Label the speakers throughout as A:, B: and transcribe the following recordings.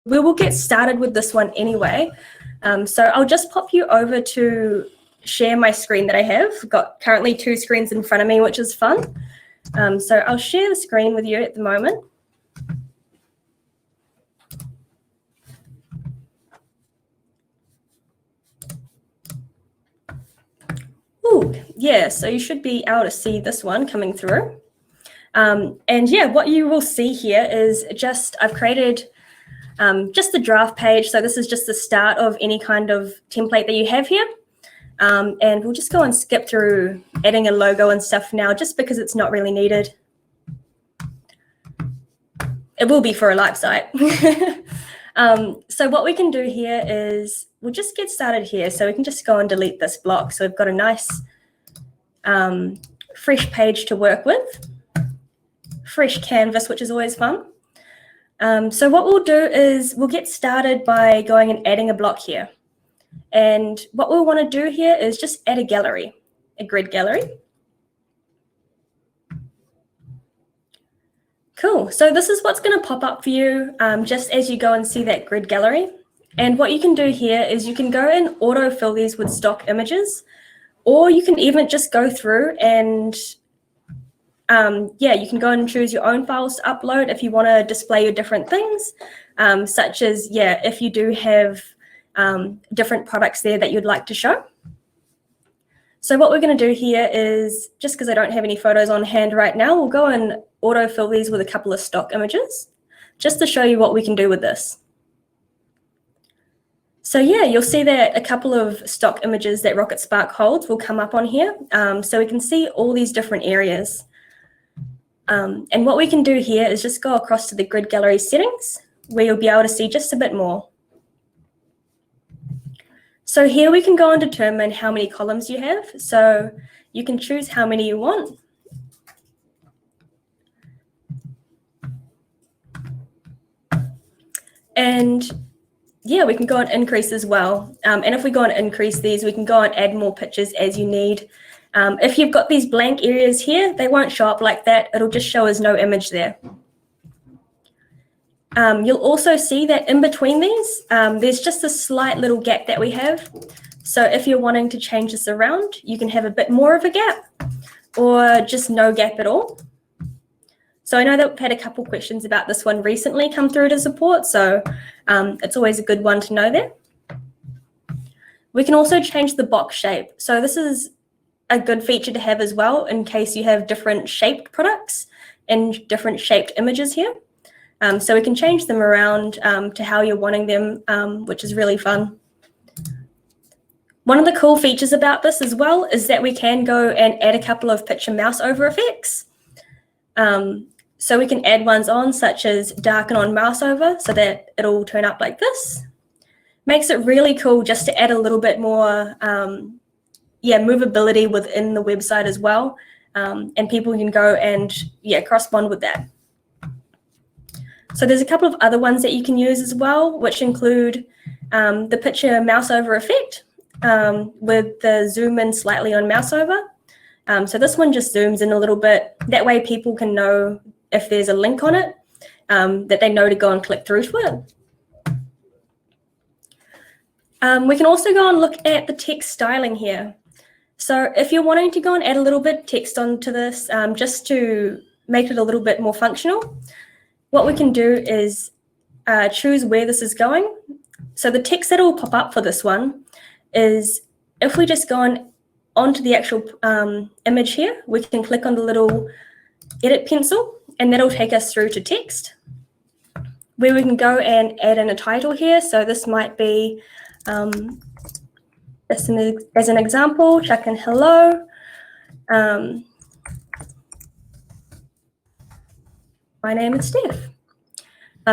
A: we will get started with this one anyway. So I'll just pop you over to share my screen that I have. I've got currently 2 screens in front of me, which is fun. So I'll share the screen with you at the moment. Ooh, yeah, so you should be able to see this one coming through. And yeah, what you will see here is just, I've created just the draft page. So this is just the start of any kind of template that you have here. And we'll just go and skip through adding a logo and stuff now, just because it's not really needed. It will be for a live site. So what we can do here is we'll just get started here. So we can just go and delete this block. So we've got a nice fresh page to work with, fresh canvas, which is always fun. So what we'll do is we'll get started by going and adding a block here. And what we'll want to do here is just add a gallery, a grid gallery. Cool, so this is what's going to pop up for you just as you go and see that grid gallery. And what you can do here is you can go and autofill these with stock images, or you can even just go through and yeah, you can go and choose your own files to upload if you want to display your different things, such as, yeah, if you do have different products there that you'd like to show. So what we're going to do here is, just because I don't have any photos on hand right now, we'll go and autofill these with a couple of stock images, just to show you what we can do with this. So yeah, you'll see that a couple of stock images that Rocket Spark holds will come up on here. So we can see all these different areas. And what we can do here is just go across to the grid gallery settings, where you'll be able to see just a bit more. So here we can go and determine how many columns you have. So you can choose how many you want. And yeah, we can go and increase as well. And if we go and increase these, we can go and add more pictures as you need. If you've got these blank areas here, they won't show up like that. It'll just show as no image there. You'll also see that in between these, there's just a slight little gap that we have. So if you're wanting to change this around, you can have a bit more of a gap or just no gap at all. So I know that we've had a couple questions about this one recently come through to support. So it's always a good one to know there. We can also change the box shape. So this is a good feature to have as well in case you have different shaped products and different shaped images here. So we can change them around to how you're wanting them, which is really fun. One of the cool features about this as well is that we can go and add a couple of picture mouse over effects. So we can add ones on, such as darken on mouse over, so that it'll turn up like this. Makes it really cool just to add a little bit more yeah, movability within the website as well. And people can go and yeah, correspond with that. So there's a couple of other ones that you can use as well, which include the picture mouse over effect with the zoom in slightly on mouse over. So this one just zooms in a little bit. That way people can know if there's a link on it, that they know to go and click through to it. We can also go and look at the text styling here. So if you're wanting to go and add a little bit of text onto this, just to make it a little bit more functional, what we can do is choose where this is going. So the text that will pop up for this one is, if we just go on onto the actual image here, we can click on the little edit pencil, and that'll take us through to text, where we can go and add in a title here. So this might be, as an example, chuck in hello. My name is Steph,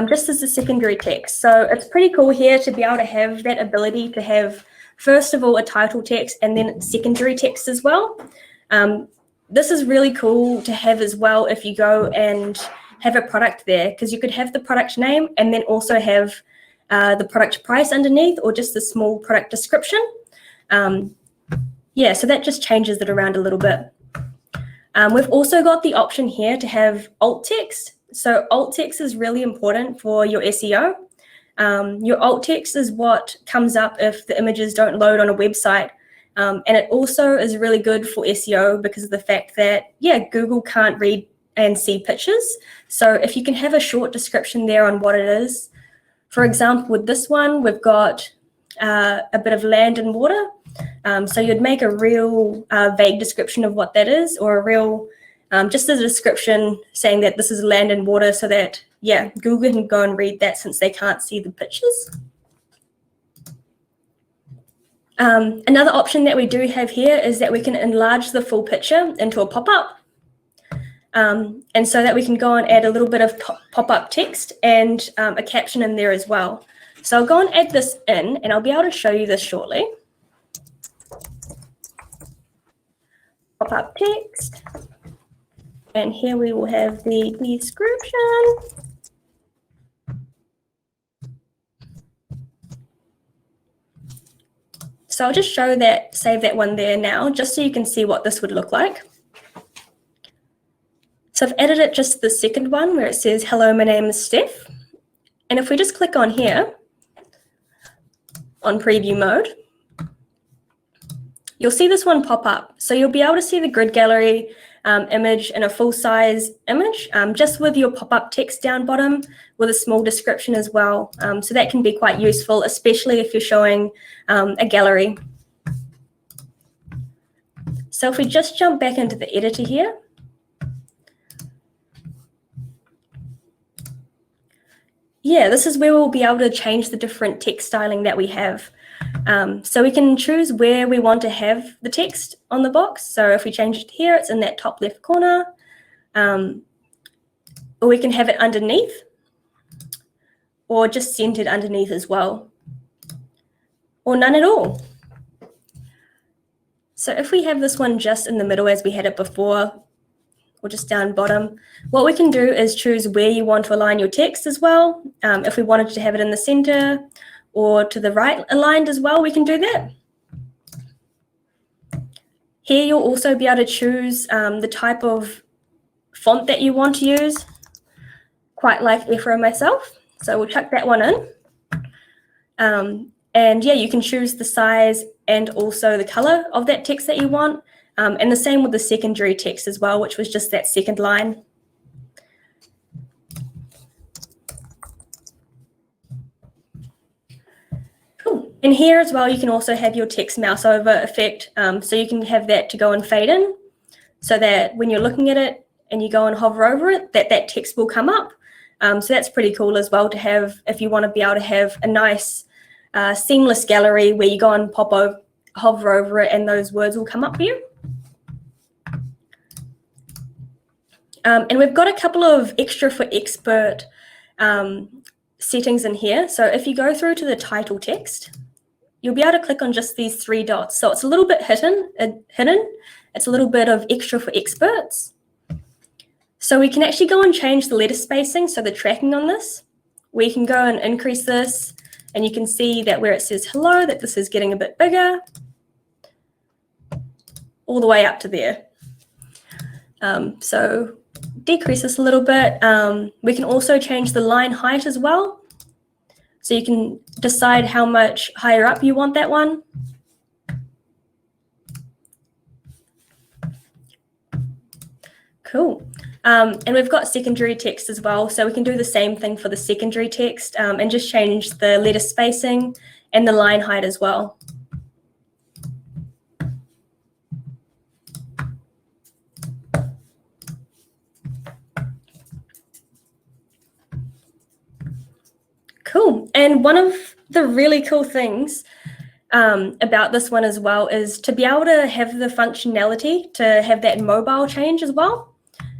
A: just as a secondary text. So it's pretty cool here to be able to have that ability to have, first of all, a title text and then secondary text as well. This is really cool to have as well if you go and have a product there, because you could have the product name and then also have the product price underneath, or just the small product description. Yeah, so that just changes it around a little bit. We've also got the option here to have alt text. So alt text is really important for your SEO. Your alt text is what comes up if the images don't load on a website. And it also is really good for SEO because of the fact that, Google can't read and see pictures. So if you can have a short description there on what it is, for example, with this one, we've got a bit of land and water. So you'd make a real vague description of what that is, or a real, just a description saying that this is land and water, so that, Google can go and read that since they can't see the pictures. Another option that we do have here is that we can enlarge the full picture into a pop-up. And so that we can go and add a little bit of pop-up text and a caption in there as well. So I'll go and add this in, and I'll be able to show you this shortly. Pop-up text. And here we will have the description. So I'll just save that one there now, just so you can see what this would look like. So I've added it just to the second one where it says, hello, my name is Steph. And if we just click on here, on preview mode, you'll see this one pop up. So you'll be able to see the grid gallery image in a full size image, just with your pop-up text down bottom with a small description as well. So that can be quite useful, especially if you're showing a gallery. So if we just jump back into the editor here, this is where we'll be able to change the different text styling that we have. So we can choose where we want to have the text on the box. So if we change it here, it's in that top left corner. Or we can have it underneath, or just centered underneath as well, or none at all. So if we have this one just in the middle as we had it before, or just down bottom, what we can do is choose where you want to align your text as well. If we wanted to have it in the center or to the right aligned as well, we can do that. Here you'll also be able to choose the type of font that you want to use, quite like Ephra myself. So we'll chuck that one in. And you can choose the size and also the color of that text that you want. And the same with the secondary text as well, which was just that second line. Cool. And here as well, you can also have your text mouse over effect. So you can have that to go and fade in, so that when you're looking at it and you go and hover over it, that text will come up. So that's pretty cool as well to have if you want to be able to have a nice seamless gallery where you go and hover over it and those words will come up for you. And we've got a couple of extra for expert settings in here. So if you go through to the title text, you'll be able to click on just these three dots. So it's a little bit hidden. It's a little bit of extra for experts. So we can actually go and change the letter spacing, so the tracking on this. We can go and increase this, and you can see that where it says hello, that this is getting a bit bigger, all the way up to there. So decrease this a little bit. We can also change the line height as well. So you can decide how much higher up you want that one. Cool. And we've got secondary text as well. So we can do the same thing for the secondary text and just change the letter spacing and the line height as well. Cool. And one of the really cool things about this one as well is to be able to have the functionality to have that mobile change as well.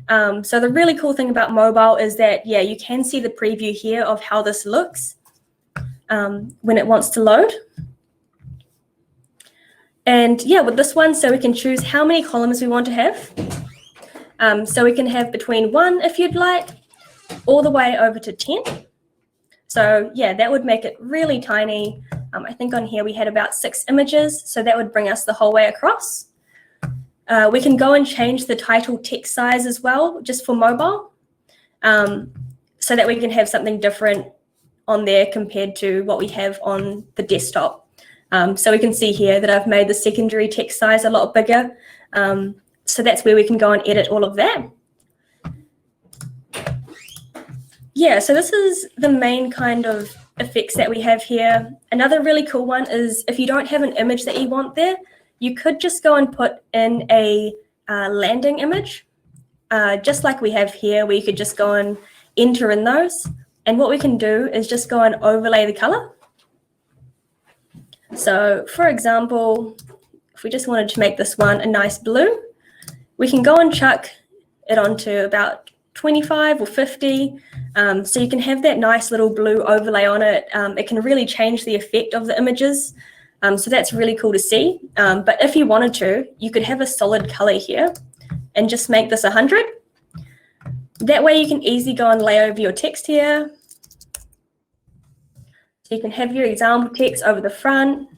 A: So the really cool thing about mobile is that, you can see the preview here of how this looks when it wants to load. And with this one, so we can choose how many columns we want to have. So we can have between 1 if you'd like, all the way over to 10. So that would make it really tiny. I think on here we had about 6 images, so that would bring us the whole way across. We can go and change the title text size as well, just for mobile, so that we can have something different on there compared to what we have on the desktop. So we can see here that I've made the secondary text size a lot bigger. So that's where we can go and edit all of that. Yeah, so this is the main kind of effects that we have here. Another really cool one is if you don't have an image that you want there, you could just go and put in a landing image, just like we have here, where you could just go and enter in those. And what we can do is just go and overlay the color. So for example, if we just wanted to make this one a nice blue, we can go and chuck it onto about 25 or 50. So you can have that nice little blue overlay on it. It can really change the effect of the images. So that's really cool to see. But if you wanted to, you could have a solid color here and just make this 100. That way you can easily go and lay over your text here. So you can have your example text over the front.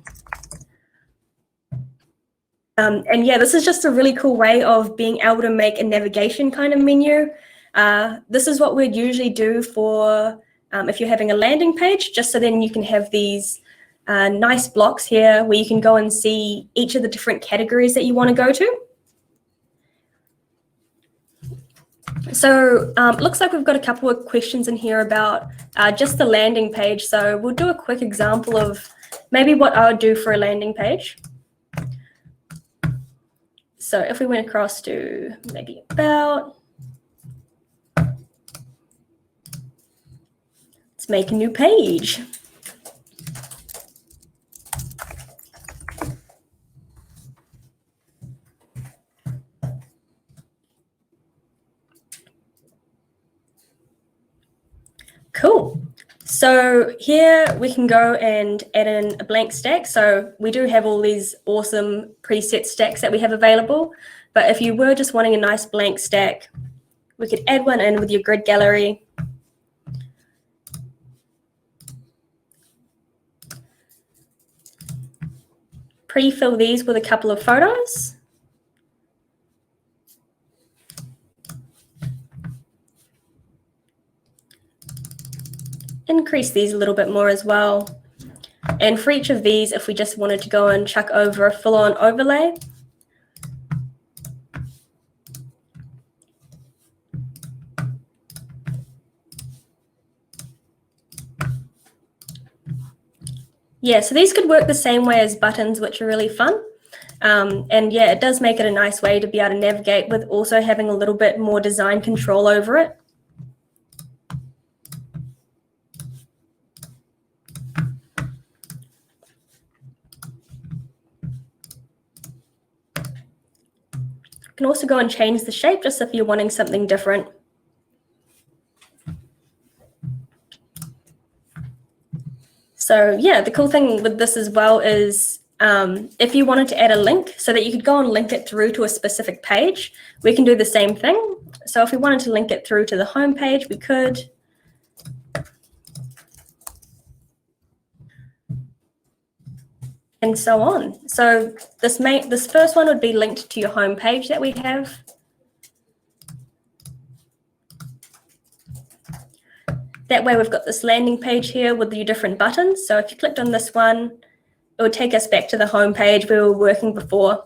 A: And yeah, this is just a really cool way of being able to make a navigation kind of menu. This is what we'd usually do for if you're having a landing page, just so then you can have these nice blocks here where you can go and see each of the different categories that you want to go to. So looks like we've got a couple of questions in here about just the landing page. So we'll do a quick example of maybe what I would do for a landing page. So if we went across to maybe about, let's make a new page. Cool. So here we can go and add in a blank stack. So we do have all these awesome preset stacks that we have available. But if you were just wanting a nice blank stack, we could add one in with your grid gallery. Pre-fill these with a couple of photos. Increase these a little bit more as well. And for each of these, if we just wanted to go and chuck over a full-on overlay, yeah, so these could work the same way as buttons, which are really fun. And yeah, it does make it a nice way to be able to navigate with also having a little bit more design control over it. You can also go and change the shape just if you're wanting something different. So yeah, the cool thing with this as well is if you wanted to add a link so that you could go and link it through to a specific page, we can do the same thing. So if we wanted to link it through to the home page, we could. And so on. So this first one would be linked to your home page that we have. That way we've got this landing page here with your different buttons. So if you clicked on this one, it would take us back to the home page where we were working before.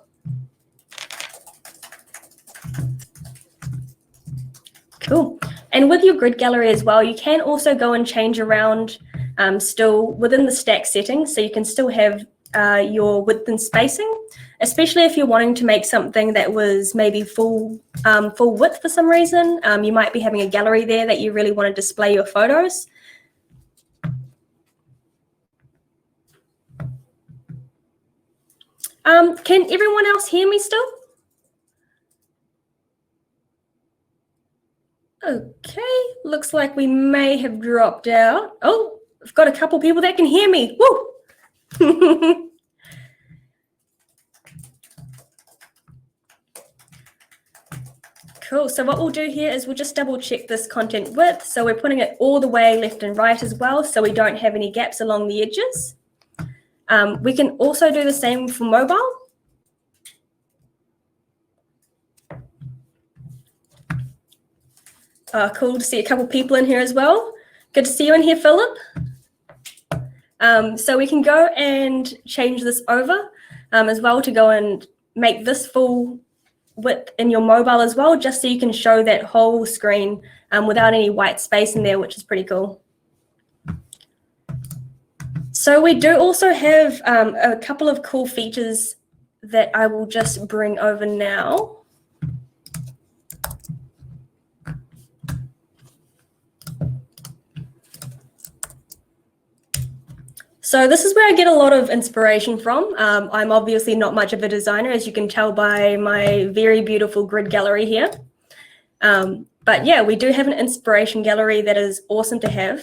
A: Cool. And with your grid gallery as well, you can also go and change around still within the stack settings. So you can still have your width and spacing, especially if you're wanting to make something that was maybe full width for some reason. You might be having a gallery there that you really want to display your photos. Can everyone else hear me still? Okay, looks like we may have dropped out. Oh, I've got a couple people that can hear me. Woo! Cool, so what we'll do here is we'll just double check this content width. So we're putting it all the way left and right as well, so we don't have any gaps along the edges. We can also do the same for mobile. Cool to see a couple people in here as well. Good to see you in here, Philip. So we can go and change this over as well to go and make this full width in your mobile as well, just so you can show that whole screen without any white space in there, which is pretty cool. So we do also have a couple of cool features that I will just bring over now. So this is where I get a lot of inspiration from. I'm obviously not much of a designer, as you can tell by my very beautiful grid gallery here. But yeah, we do have an inspiration gallery that is awesome to have.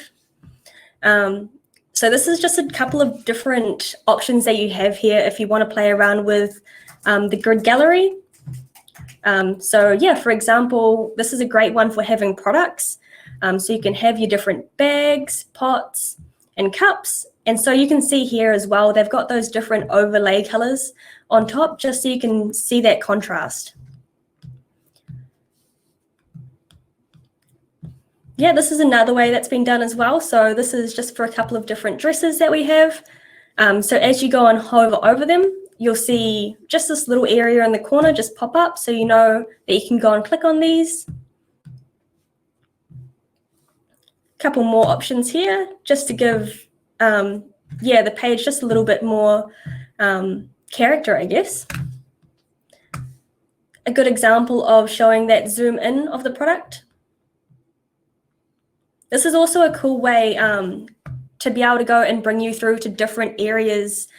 A: So this is just a couple of different options that you have here if you want to play around with the grid gallery. So yeah, for example, this is a great one for having products. So you can have your different bags, pots, and cups. And so you can see here as well, they've got those different overlay colors on top, just so you can see that contrast. Yeah, this is another way that's been done as well. So this is just for a couple of different dresses that we have. So as you go and hover over them, you'll see just this little area in the corner just pop up, so you know that you can go and click on these. Couple more options here just to give yeah, the page just a little bit more character, I guess. A good example of showing that zoom in of the product. This is also a cool way to be able to go and bring you through to different areas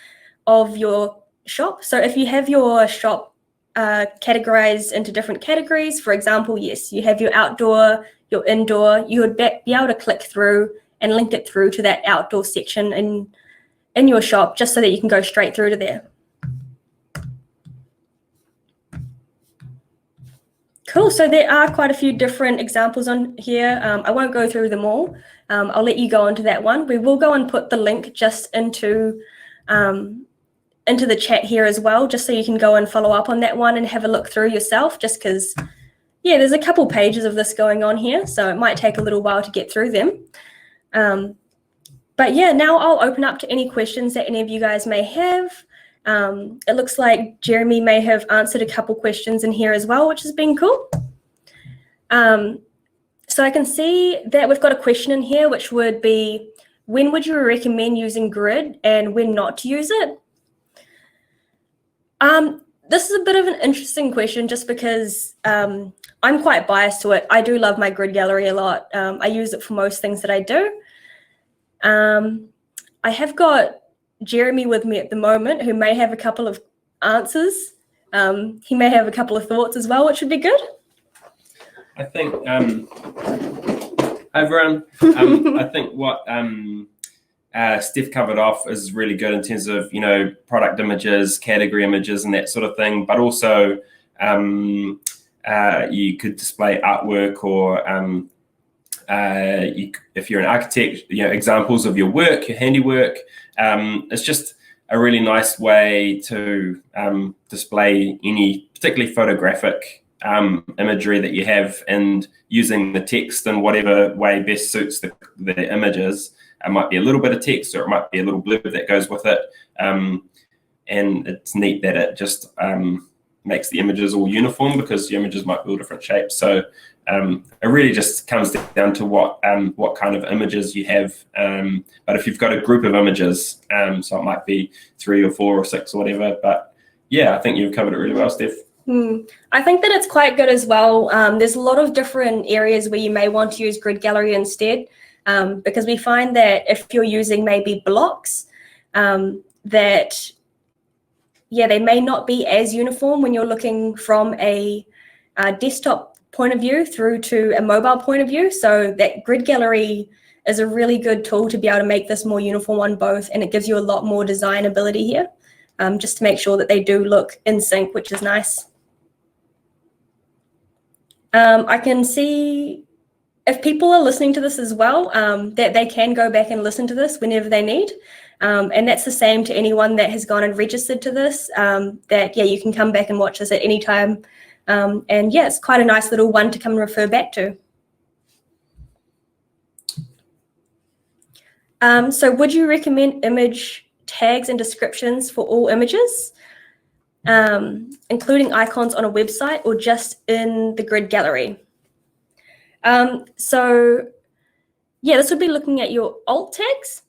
A: of your shop. So if you have your shop categorized into different categories, for example, yes, you have your outdoor, your indoor, you would be able to click through and link it through to that outdoor section in your shop, just so that you can go straight through to there. Cool, so there are quite a few different examples on here. I won't go through them all. I'll let you go into that one. We will go and put the link just into the chat here as well, just so you can go and follow up on that one and have a look through yourself, just because, yeah, there's a couple pages of this going on here, so it might take a little while to get through them. But yeah, now I'll open up to any questions that any of you guys may have. It looks like Jeremy may have answered a couple questions in here as well, which has been cool. So I can see that we've got a question in here, which would be, when would you recommend using grid and when not to use it? This is a bit of an interesting question, just because I'm quite biased to it. I do love my grid gallery a lot. I use it for most things that I do. I have got Jeremy with me at the moment, who may have a couple of answers. He may have a couple of thoughts as well, which would be good.
B: I think, hi everyone. I think what Steph covered off is really good in terms of, you know, product images, category images and that sort of thing, but also you could display artwork, or if you're an architect, you know, examples of your work, your handiwork. It's just a really nice way to display any particularly photographic imagery that you have, and using the text in whatever way best suits the images. It might be a little bit of text, or it might be a little blurb that goes with it. And it's neat that it just makes the images all uniform, because the images might be all different shapes. So it really just comes down to what kind of images you have. But if you've got a group of images, so it might be 3 or 4 or 6 or whatever. But yeah, I think you've covered it really well, Steph.
A: I think that it's quite good as well. There's a lot of different areas where you may want to use grid gallery instead, because we find that if you're using maybe blocks, that, yeah, they may not be as uniform when you're looking from a desktop point of view through to a mobile point of view. So that grid gallery is a really good tool to be able to make this more uniform on both, and it gives you a lot more design ability here, just to make sure that they do look in sync, which is nice. I can see if people are listening to this as well, that they can go back and listen to this whenever they need. And that's the same to anyone that has gone and registered to this, that, yeah, you can come back and watch this at any time. And yeah, it's quite a nice little one to come and refer back to. So would you recommend image tags and descriptions for all images, including icons on a website or just in the grid gallery? So yeah, this would be looking at your alt tags.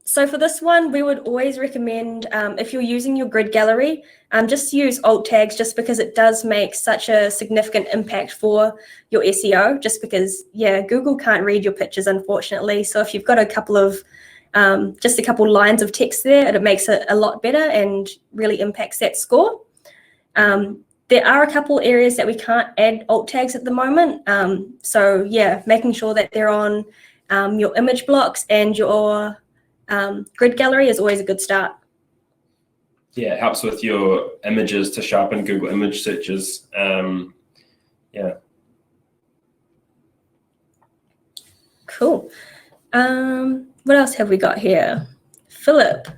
A: So for this one, we would always recommend, if you're using your grid gallery, just use alt tags, just because it does make such a significant impact for your SEO, just because, yeah, Google can't read your pictures, unfortunately. So if you've got a couple of, just a couple lines of text there, it makes it a lot better and really impacts that score. There are a couple areas that we can't add alt tags at the moment. So yeah, making sure that they're on your image blocks and your grid gallery is always a good start.
B: Yeah, it helps with your images to show up in Google image searches. Yeah.
A: Cool. What else have we got here? Philip,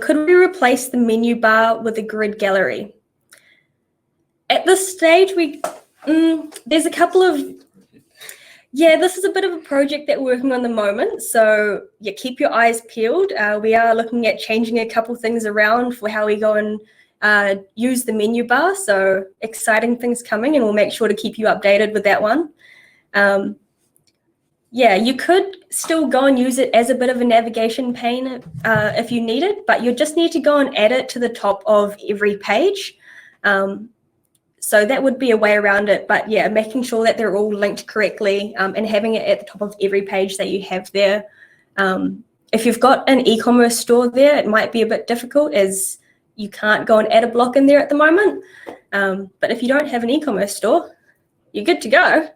A: could we replace the menu bar with a grid gallery? At this stage, there's a couple of, yeah, this is a bit of a project that we're working on at the moment. So yeah, keep your eyes peeled. We are looking at changing a couple things around for how we go and use the menu bar. So exciting things coming, and we'll make sure to keep you updated with that one. Yeah, you could still go and use it as a bit of a navigation pane if you need it, but you just need to go and add it to the top of every page. So that would be a way around it, but yeah, making sure that they're all linked correctly and having it at the top of every page that you have there. If you've got an e-commerce store there, it might be a bit difficult, as you can't go and add a block in there at the moment. But if you don't have an e-commerce store, you're good to go.